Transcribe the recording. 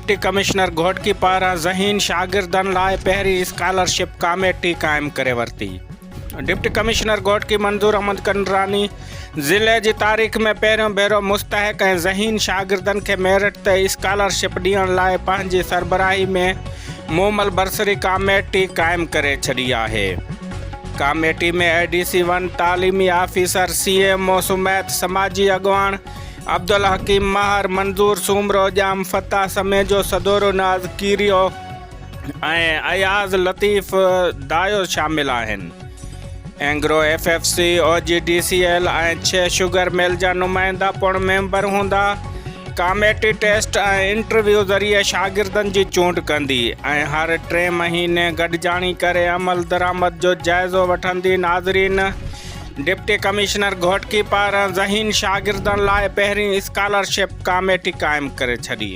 Deputy commissioner Ghotki पारां ज़हीन शागिर्दनि लाइ पहिरीं स्कॉलरशिप कमेटी क़ाइमु करे वरिती। डिप्टी कमिश्नर घोटकी मंजूर अहमद कंडरानी ज़िले जी तारीख़ में पहिरियों भेरो मुस्तहक़ ऐं ज़हीन शागिर्दनि खे मेरिट ते स्कॉलरशिप ॾियण लाइ पंहिंजी सरबराही में मुमल बरसरी कमेटी क़ाइमु करे छॾी आहे। कमेटी में ADC 1 तालीमी ऑफिसर CMO सुमैत, समाजी अॻवान अब्दुल हकीम महर, मंजूर सूमरो जाम, फता समेजो, सदोरो नाज़ कीरियो ऐं अयाज़ लतीफ़ दायो शामिल आहिनि। एंग्रो FFC OGDCL ऐं 6 शुगर मिल जा नुमाइंदा पिणु मेंबर हूंदा। कमेटी टेस्ट ऐं इंटरव्यू ज़रिए शागिर्दनि जी चूंड कंदी ऐं हर 3 महीने गॾिजाणी करे अमल दरामद जो जाइज़ो वठंदी। नाज़रीन, डिप्टी कमिश्नर घोटकी पारां ज़हीन शागिर्दनि लाइ पहिरीं स्कॉलरशिप कमेटी क़ाइमु करे छॾी।